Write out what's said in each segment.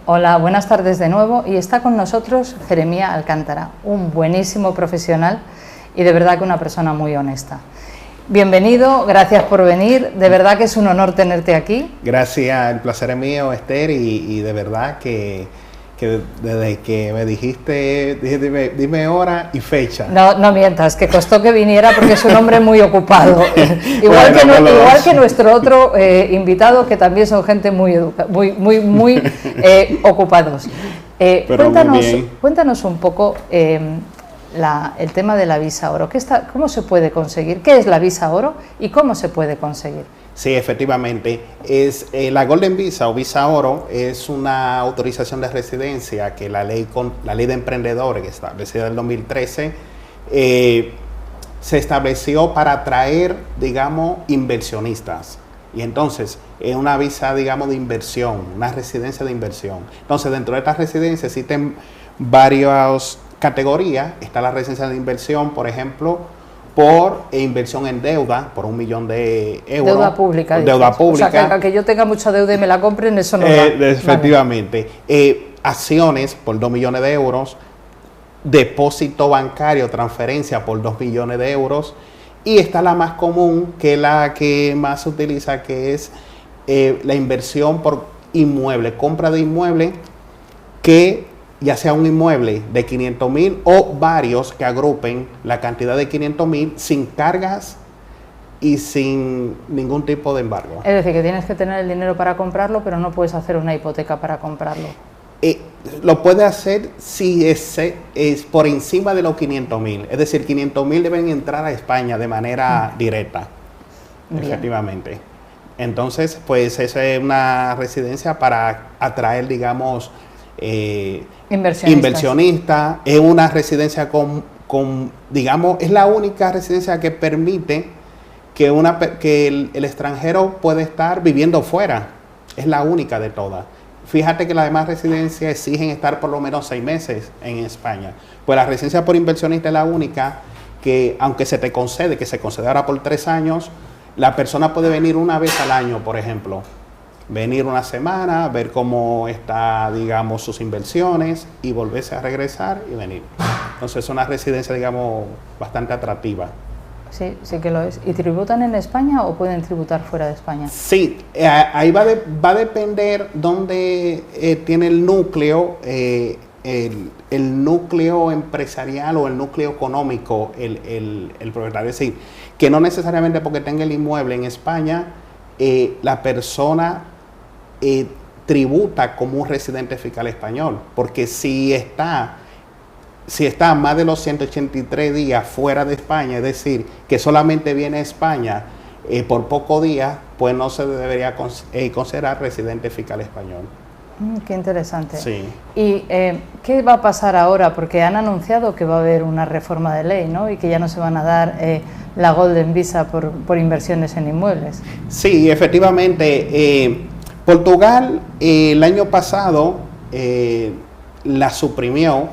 Hola, buenas tardes de nuevo, y está con nosotros Jeremías Alcántara, un buenísimo profesional y de verdad que una persona muy honesta. Bienvenido, gracias por venir, de verdad que es un honor tenerte aquí. Gracias, el placer es mío, Esther, y de verdad que desde que me dijiste, dime hora y fecha. No mientas, que costó que viniera porque es un hombre muy ocupado, igual que nuestro otro invitado, que también son gente muy ocupados. Cuéntanos un poco el tema de la visa oro. ¿Cómo se puede conseguir? ¿Qué es la visa oro y cómo se puede conseguir? Sí, efectivamente. La Golden Visa o Visa Oro es una autorización de residencia que la ley de emprendedores, que establecida en el 2013, se estableció para atraer, digamos, inversionistas. Y entonces, es una visa, digamos, de inversión, una residencia de inversión. Entonces, dentro de estas residencias existen varias categorías. Está la residencia de inversión, por ejemplo, por inversión en deuda, por 1 millón de euros. Deuda pública. Deuda pública. O sea, que yo tenga mucha deuda y me la compren, eso no va. Efectivamente. Vale. Acciones por 2 millones de euros, depósito bancario, transferencia por 2 millones de euros, y está la más común, que es la que más se utiliza, que es la inversión por inmueble, compra de inmueble, que ya sea un inmueble de 500,000 o varios que agrupen la cantidad de 500,000 sin cargas y sin ningún tipo de embargo. Es decir, que tienes que tener el dinero para comprarlo, pero no puedes hacer una hipoteca para comprarlo. Lo puede hacer si es por encima de los 500,000. Es decir, 500,000 deben entrar a España de manera directa. Bien. Efectivamente. Entonces, pues esa es una residencia para atraer, digamos, inversionista. Es una residencia digamos, es la única residencia que permite que el extranjero puede estar viviendo fuera. Es la única de todas. Fíjate que las demás residencias exigen estar por lo menos 6 meses en España. Pues la residencia por inversionista es la única que, aunque se concede ahora por 3 años, la persona puede venir una vez al año, por ejemplo. Venir una semana, ver cómo está, digamos, sus inversiones y volverse a regresar y venir. Entonces es una residencia, digamos, bastante atractiva. Sí, sí que lo es. ¿Y tributan en España o pueden tributar fuera de España? Sí, ahí va a depender dónde tiene el núcleo, el núcleo empresarial o el núcleo económico, el propietario. Es decir, que no necesariamente porque tenga el inmueble en España, la persona tributa como un residente fiscal español, porque si está más de los 183 días fuera de España, es decir, que solamente viene a España por pocos días, pues no se debería considerar residente fiscal español. Qué interesante. Sí. ¿Y qué va a pasar ahora? Porque han anunciado que va a haber una reforma de ley, ¿no? Y que ya no se van a dar la Golden Visa por inversiones en inmuebles. Sí, efectivamente. Portugal el año pasado la suprimió.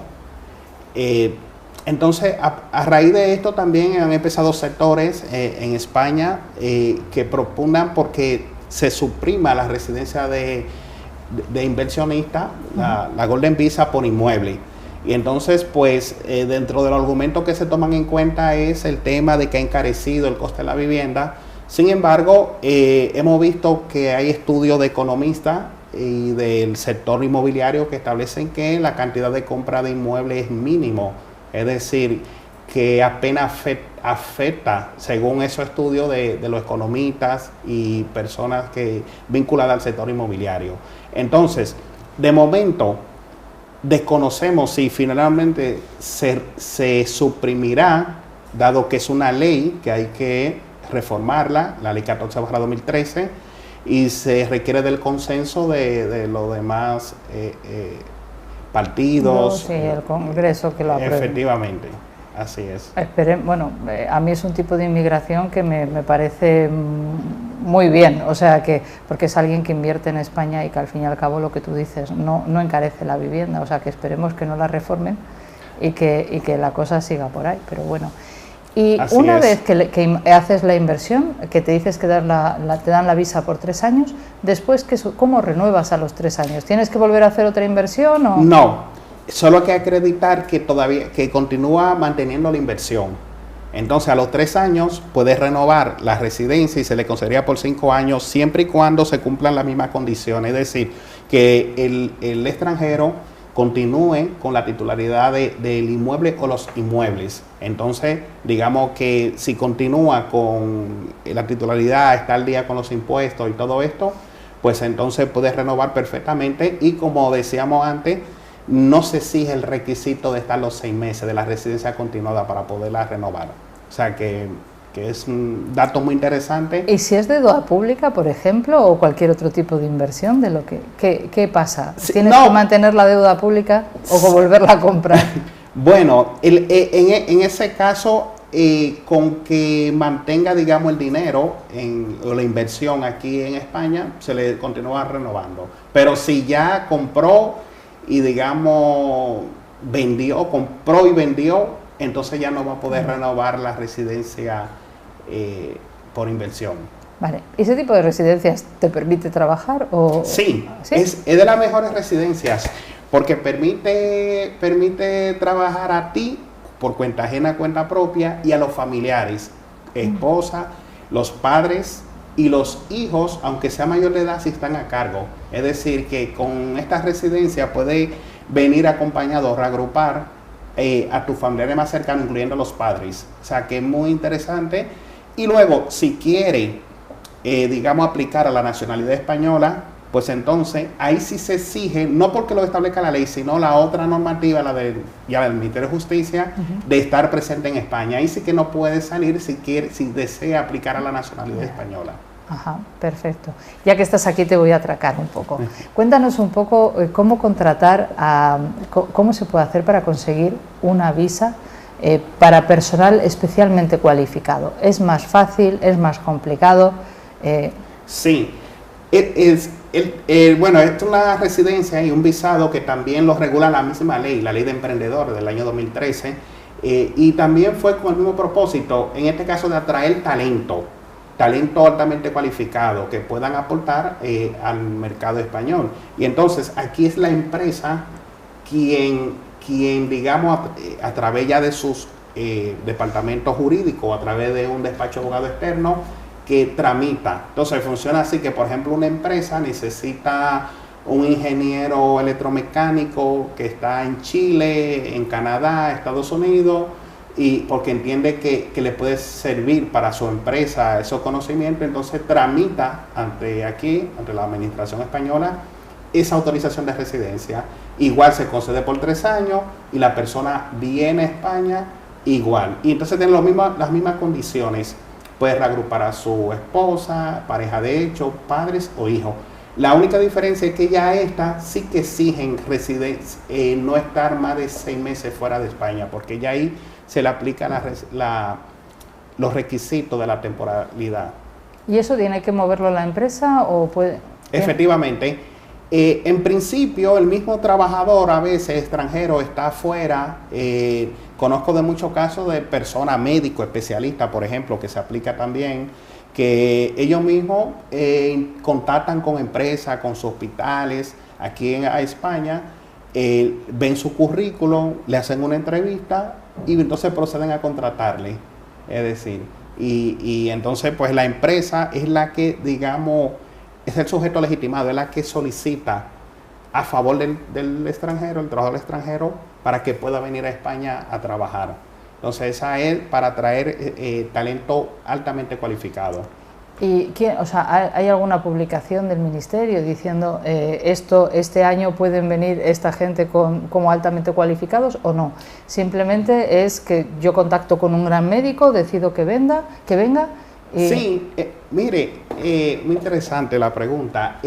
Entonces, a raíz de esto también han empezado sectores en España que propugnan porque se suprima la residencia de inversionista, la Golden Visa por inmueble. Y entonces, pues, dentro de los argumentos que se toman en cuenta es el tema de que ha encarecido el coste de la vivienda. Sin embargo, hemos visto que hay estudios de economistas y del sector inmobiliario que establecen que la cantidad de compra de inmuebles es mínimo. Es decir, que apenas afecta, según esos estudios de los economistas y personas vinculadas al sector inmobiliario. Entonces, de momento, desconocemos si finalmente se suprimirá, dado que es una ley que hay que reformarla, la ley 14/2013, y se requiere del consenso de los demás partidos. Sí, el Congreso que lo apruebe. Efectivamente, así es. Bueno, a mí es un tipo de inmigración que me parece muy bien, o sea, porque es alguien que invierte en España y que al fin y al cabo lo que tú dices, no encarece la vivienda, o sea, que esperemos que no la reformen y que la cosa siga por ahí, pero bueno. Y Así una es. vez que haces la inversión, que te dices que te dan la visa por 3 años, después, ¿cómo renuevas a los 3 años? ¿Tienes que volver a hacer otra inversión? ¿O? No, solo hay que acreditar que continúa manteniendo la inversión. Entonces, a los 3 años puedes renovar la residencia y se le concedería por 5 años siempre y cuando se cumplan las mismas condiciones. Es decir, que el extranjero continúe con la titularidad del inmueble o los inmuebles. Entonces, digamos que si continúa con la titularidad, está al día con los impuestos y todo esto, pues entonces puede renovar perfectamente y como decíamos antes, no se exige el requisito de estar los 6 meses de la residencia continuada para poderla renovar. O sea que es un dato muy interesante. ¿Y si es de deuda pública, por ejemplo, o cualquier otro tipo de inversión? ¿Qué pasa? Sí, ¿Tienes no. que mantener la deuda pública o volverla a comprar? Bueno, en ese caso, con que mantenga, digamos, el dinero o la inversión aquí en España, se le continúa renovando. Pero si ya compró y, digamos, compró y vendió, entonces ya no va a poder renovar la residencia por inversión. Vale. ¿Y ese tipo de residencias te permite trabajar? Sí, ¿Sí? es de las mejores residencias porque permite trabajar a ti por cuenta ajena, cuenta propia y a los familiares, esposa, los padres y los hijos, aunque sea mayor de edad, si están a cargo. Es decir, que con esta residencia puede venir acompañado o reagrupar a tu familiar más cercano, incluyendo los padres. O sea, que es muy interesante. Y luego, si quiere, digamos, aplicar a la nacionalidad española, pues entonces ahí sí se exige, no porque lo establezca la ley, sino la otra normativa, la del Ministerio de Justicia, de estar presente en España. Ahí sí que no puede salir si desea aplicar a la nacionalidad española. Ajá, perfecto. Ya que estás aquí te voy a atracar un poco. Cuéntanos un poco cómo contratar, cómo se puede hacer para conseguir una visa para personal especialmente cualificado. ¿Es más fácil? ¿Es más complicado? Sí. Bueno, esto es una residencia y un visado que también lo regula la misma ley, la ley de emprendedores del año 2013, y también fue con el mismo propósito, en este caso de atraer talento altamente cualificado que puedan aportar al mercado español. Y entonces aquí es la empresa quien digamos, a través ya de sus departamentos jurídicos, a través de un despacho de abogado externo, que tramita. Entonces funciona así que, por ejemplo, una empresa necesita un ingeniero electromecánico que está en Chile, en Canadá, Estados Unidos, y porque entiende que le puede servir para su empresa esos conocimientos, entonces tramita ante la administración española esa autorización de residencia. Igual se concede por 3 años y la persona viene a España igual. Y entonces tiene las mismas condiciones. Puede reagrupar a su esposa, pareja de hecho, padres o hijos. La única diferencia es que ya esta sí que exigen no estar más de 6 meses fuera de España, porque ya ahí se le aplican los requisitos de la temporalidad. ¿Y eso tiene que moverlo la empresa o puede...? Efectivamente. En principio, el mismo trabajador, a veces extranjero, está afuera. Conozco de muchos casos de personas, médicos, especialistas, por ejemplo, que se aplica también, que ellos mismos contactan con empresas, con sus hospitales aquí a España, ven su currículum, le hacen una entrevista y entonces proceden a contratarle. Es decir, y entonces pues la empresa es la que, digamos, es el sujeto legitimado, es la que solicita a favor del extranjero, el trabajador extranjero, para que pueda venir a España a trabajar. Entonces esa es para atraer talento altamente cualificado. ¿Y hay alguna publicación del Ministerio diciendo este año pueden venir esta gente como altamente cualificados o no? Simplemente es que yo contacto con un gran médico, decido que venga. Sí, mire, muy interesante la pregunta.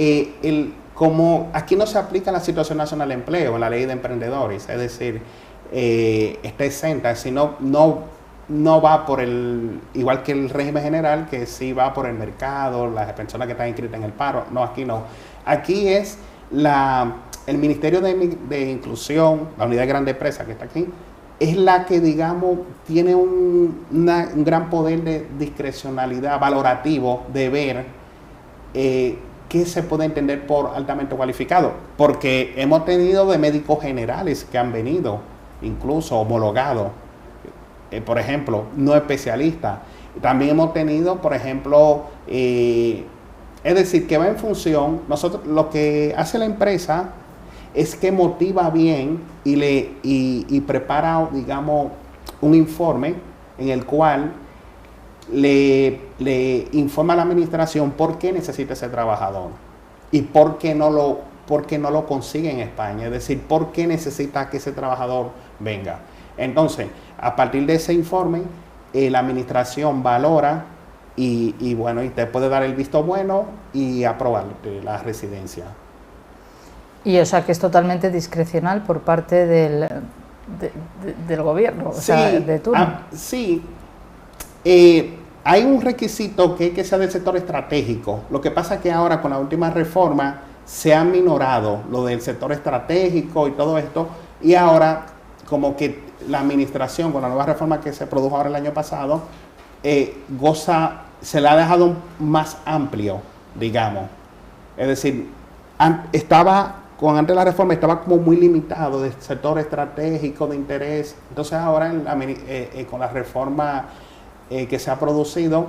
Como aquí no se aplica la situación nacional de empleo en la ley de emprendedores, es decir, está exenta, sino no va por igual que el régimen general, que sí va por el mercado, las personas que están inscritas en el paro. No, aquí no. Aquí es el Ministerio de Inclusión, la Unidad de Grandes Empresas que está aquí, es la que, digamos, tiene un gran poder de discrecionalidad valorativo de ver qué se puede entender por altamente cualificado, porque hemos tenido de médicos generales que han venido, incluso homologados, por ejemplo, no especialistas. También hemos tenido, por ejemplo, es decir, que va en función, nosotros lo que hace la empresa es que motiva bien y prepara, digamos, un informe en el cual le informa a la administración por qué necesita ese trabajador y por qué no lo consigue en España, es decir, por qué necesita que ese trabajador venga. Entonces, a partir de ese informe, la administración valora y bueno, y te puede dar el visto bueno y aprobar la residencia. Y o sea que es totalmente discrecional por parte del gobierno, o sea, de turno. Sí. Hay un requisito que sea del sector estratégico. Lo que pasa es que ahora con la última reforma se ha minorado lo del sector estratégico y todo esto, y ahora como que la administración, con la nueva reforma que se produjo ahora el año pasado, se la ha dejado más amplio, digamos. Es decir, antes de la reforma estaba como muy limitado del sector estratégico de interés. Entonces ahora con la reforma que se ha producido,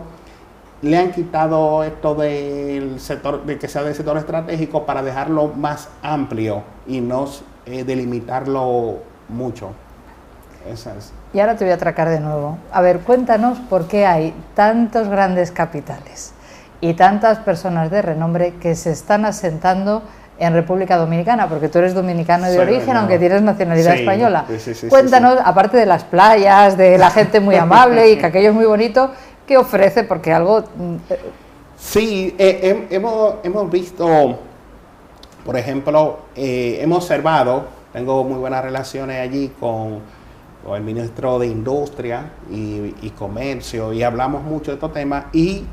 le han quitado esto del sector, de que sea del sector estratégico, para dejarlo más amplio y no delimitarlo mucho. Esa es. Y ahora te voy a atracar de nuevo. A ver, cuéntanos por qué hay tantos grandes capitales y tantas personas de renombre que se están asentando en República Dominicana, porque tú eres dominicano de origen, aunque tienes nacionalidad española. Cuéntanos, aparte de las playas, de la gente muy amable y que aquello es muy bonito, ¿qué ofrece? Porque algo... Sí, hemos visto, por ejemplo, hemos observado, tengo muy buenas relaciones allí con el ministro de Industria y Comercio, y hablamos mucho de estos temas, y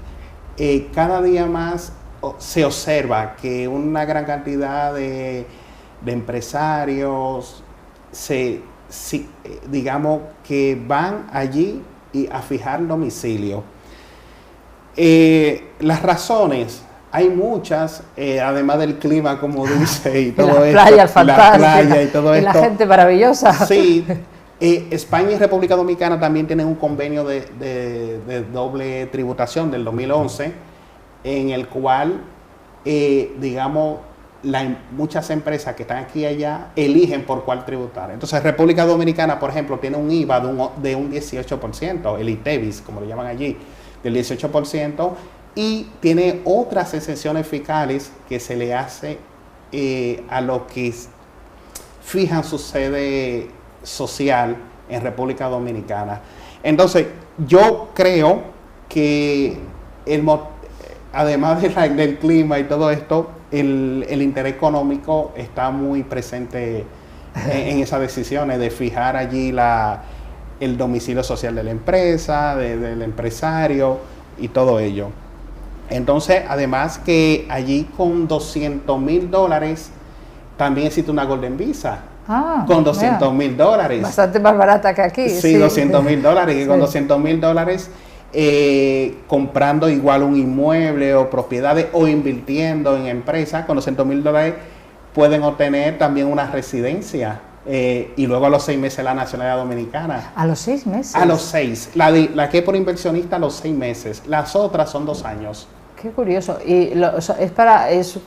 cada día más se observa que una gran cantidad de empresarios digamos que van allí a fijar domicilio. Las razones, hay muchas, además del clima, como dice, y todo esto, la playa y todo esto, la gente maravillosa. Sí. España y República Dominicana también tienen un convenio de doble tributación del 2011, en el cual, digamos, muchas empresas que están aquí y allá eligen por cuál tributar. Entonces, República Dominicana, por ejemplo, tiene un IVA de un 18%, el ITEVIS, como lo llaman allí, del 18%, y tiene otras exenciones fiscales que se le hace a los que fijan su sede social en República Dominicana. Entonces, yo creo que además del clima y todo esto, el interés económico está muy presente en esas decisiones de fijar allí el domicilio social de la empresa, del empresario y todo ello. Entonces, además que allí con $200,000 también existe una Golden Visa. Con $200,000. Bastante más barata que aquí. Sí, $200,000. Y con $200,000 comprando igual un inmueble o propiedades o invirtiendo en empresas, con $200,000 pueden obtener también una residencia. Y luego a los 6 meses la nacionalidad dominicana. ¿A los 6 meses? A los 6. La que es por inversionista a los 6 meses. Las otras son 2 años. Qué curioso. Y es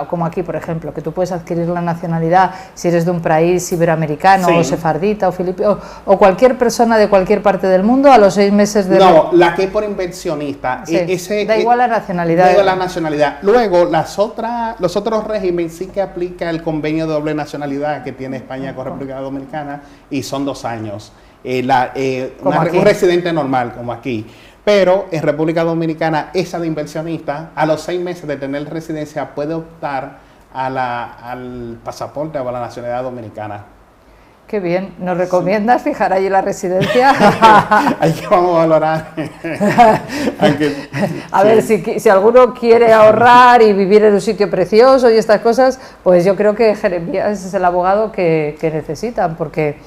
como aquí, por ejemplo, que tú puedes adquirir la nacionalidad si eres de un país iberoamericano, sí, o sefardita o filipino, o cualquier persona de cualquier parte del mundo a los 6 meses de... No, la que es por inversionista. Sí, da igual la nacionalidad. Da igual la nacionalidad. Luego, los otros regímenes sí que aplica el convenio de doble nacionalidad que tiene España con República Dominicana, y son 2 años. Un residente normal, como aquí. Pero en República Dominicana, esa de inversionista, a los 6 meses de tener residencia, puede optar al pasaporte o a la nacionalidad dominicana. Qué bien. ¿Nos recomiendas fijar allí la residencia? Ahí que vamos a valorar. A ver, si alguno quiere ahorrar y vivir en un sitio precioso y estas cosas, pues yo creo que Jeremías es el abogado que necesitan, porque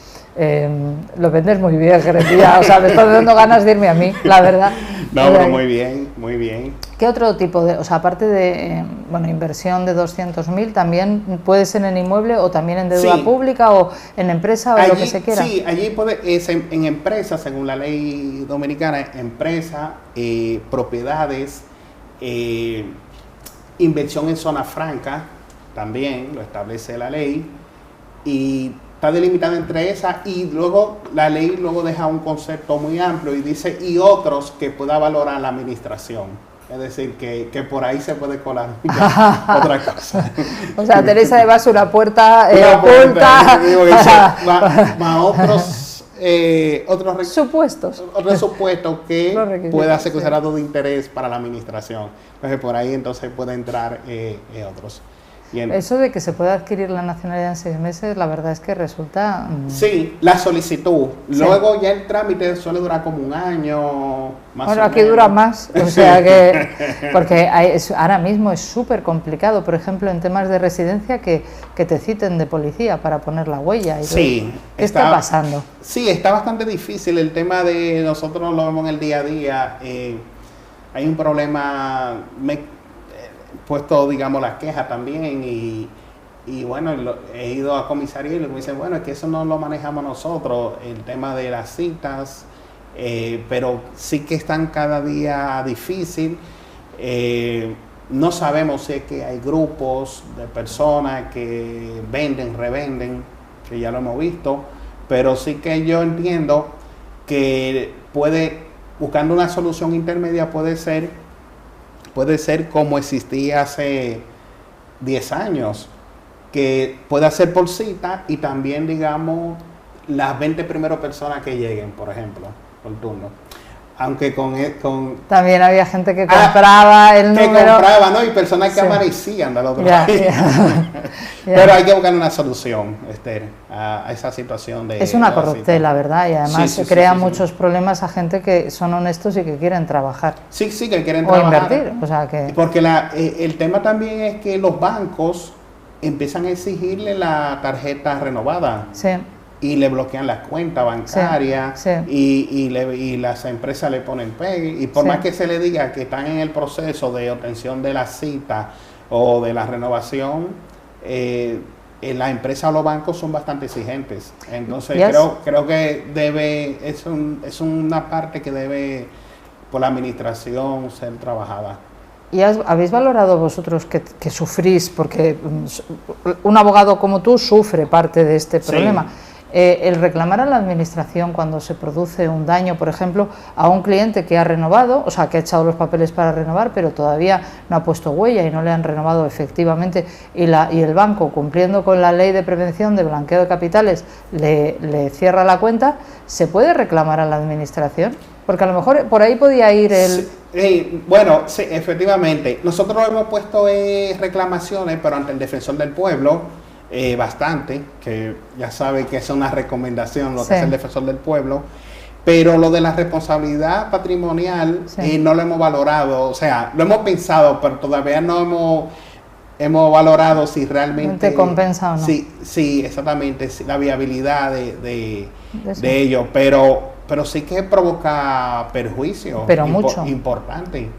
Lo vendes muy bien, Jeremías, o sea, me está dando ganas de irme a mí, la verdad. No, pero muy bien, muy bien. ¿Qué otro tipo de, o sea, aparte de, bueno, inversión de 200.000, también puede ser en inmueble o también en deuda pública o en empresa o allí, lo que se quiera? Sí, allí es en empresas, según la ley dominicana, empresa, propiedades, inversión en zona franca, también lo establece la ley, y está delimitada entre esas, y luego la ley luego deja un concepto muy amplio y dice, y otros que pueda valorar la administración. Es decir, que por ahí se puede colar otra cosa. O sea, Teresa de Bas una puerta oculta. Otros supuestos que pueda ser considerado de interés para la administración. Entonces, por ahí entonces puede entrar otros. Eso de que se pueda adquirir la nacionalidad en 6 meses, la verdad es que resulta... Sí, la solicitud. Sí. Luego ya el trámite suele durar como un año, más bueno, o aquí menos. dura más, o sea que... Porque ahora mismo es súper complicado, por ejemplo, en temas de residencia, que te citen de policía para poner la huella. Y sí. ¿Qué está pasando? Sí, está bastante difícil. El tema de nosotros lo vemos en el día a día. Hay un problema... puesto, digamos, las quejas también y bueno, he ido a comisaría y me dicen, bueno, es que eso no lo manejamos nosotros, el tema de las citas, pero sí que están cada día difícil. No sabemos si es que hay grupos de personas que venden, revenden, que ya lo hemos visto, pero sí que yo entiendo que buscando una solución intermedia puede ser como existía hace 10 años, que pueda ser por cita y también, digamos, las 20 primeras personas que lleguen, por ejemplo, por turno. Aunque también había gente que compraba el número. Que compraba, ¿no? Y personas que amanecían del otro lado. Pero hay que buscar una solución, Esther, a esa situación de... Es una corruptela, ¿verdad? Y además crea muchos problemas a gente que son honestos y que quieren trabajar. Sí, que quieren trabajar. O invertir, o sea que... Porque el tema también es que los bancos empiezan a exigirle la tarjeta renovada. Sí. Y le bloquean la cuenta bancaria y las empresas le ponen pegue. Y por más que se le diga que están en el proceso de obtención de la cita o de la renovación, las empresas o los bancos son bastante exigentes. Entonces creo que es una parte que debe por la administración ser trabajada. ¿Y habéis valorado vosotros que sufrís, porque un abogado como tú sufre parte de este problema? El reclamar a la administración cuando se produce un daño, por ejemplo, a un cliente que ha renovado, o sea, que ha echado los papeles para renovar, pero todavía no ha puesto huella y no le han renovado efectivamente, y el banco, cumpliendo con la ley de prevención de blanqueo de capitales, le cierra la cuenta, ¿se puede reclamar a la administración? Porque a lo mejor por ahí podía ir el... Bueno, sí, efectivamente. Nosotros hemos puesto reclamaciones, pero ante el Defensor del Pueblo, bastante, que ya sabe que es una recomendación lo que es el Defensor del Pueblo, pero lo de la responsabilidad patrimonial no lo hemos valorado, o sea, lo hemos pensado, pero todavía no hemos valorado si realmente... ¿Te compensa o no? Sí, exactamente, la viabilidad de ello, pero sí que provoca perjuicio importante.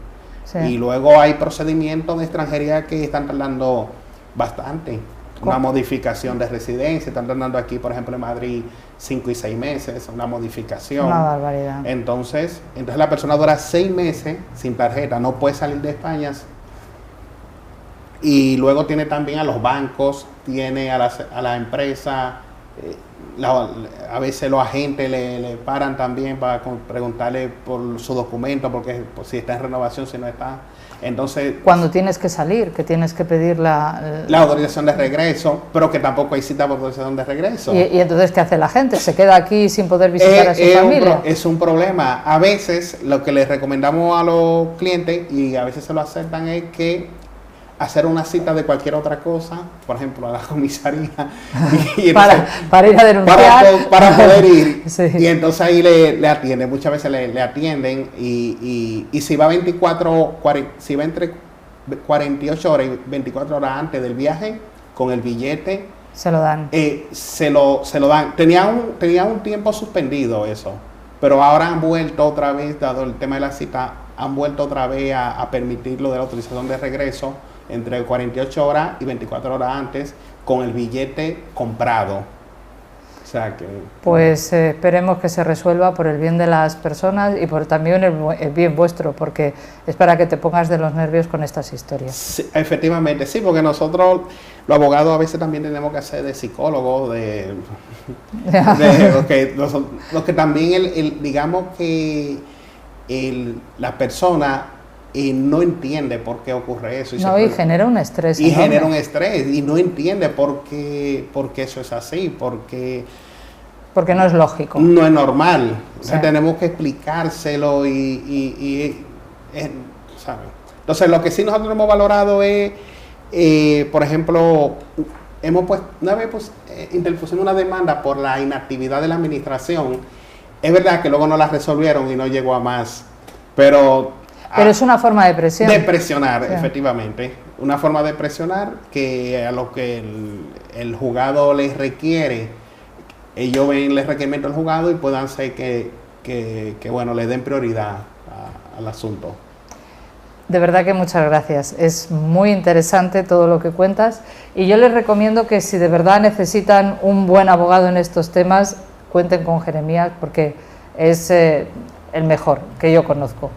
Sí. Y luego hay procedimientos de extranjería que están tardando bastante. Una modificación de residencia, están tardando aquí, por ejemplo, en Madrid 5 y 6 meses, una modificación. Una barbaridad. Entonces la persona dura 6 meses sin tarjeta, no puede salir de España. Y luego tiene también a los bancos, tiene a la empresa, a veces los agentes le paran también para preguntarle por su documento, porque si está en renovación, si no está. Entonces, cuando tienes que salir, que tienes que pedir la autorización de regreso, pero que tampoco hay cita por autorización de regreso. ¿Y entonces qué hace la gente? ¿Se queda aquí sin poder visitar a su familia? Es un problema. A veces lo que les recomendamos a los clientes, y a veces se lo aceptan, es que hacer una cita de cualquier otra cosa, por ejemplo a la comisaría, y para ir a denunciar, para poder ir. Y entonces ahí le atienden, muchas veces le atienden, y si va si va entre 48 horas y 24 horas antes del viaje, con el billete Se lo dan. Se lo dan. Tenía un tiempo suspendido eso, pero ahora han vuelto otra vez, dado el tema de la cita, han vuelto otra vez a permitir lo de la autorización de regreso entre 48 horas y 24 horas antes con el billete comprado. O sea que, pues esperemos que se resuelva por el bien de las personas y por también el bien vuestro, porque es para que te pongas de los nervios con estas historias. Sí, efectivamente, sí, porque nosotros, los abogados, a veces también tenemos que hacer de psicólogos, los que también, digamos que la persona no entiende por qué ocurre eso. Y genera un estrés. Y genera un estrés, y no entiende por qué eso es así, porque no es lógico. No es normal. O sea, Sí. tenemos que explicárselo ¿sabe? Entonces, lo que sí nosotros hemos valorado es, por ejemplo, una vez interpusimos una demanda por la inactividad de la administración. Es verdad que luego no la resolvieron y no llegó a más, pero es una forma de presión. De presionar, Sí. Efectivamente. Una forma de presionar que a lo que el juzgado les requiere, ellos ven el requerimiento del juzgado y puedan hacer que bueno, le den prioridad al asunto. De verdad que muchas gracias. Es muy interesante todo lo que cuentas y yo les recomiendo que si de verdad necesitan un buen abogado en estos temas, cuenten con Jeremías porque es el mejor que yo conozco.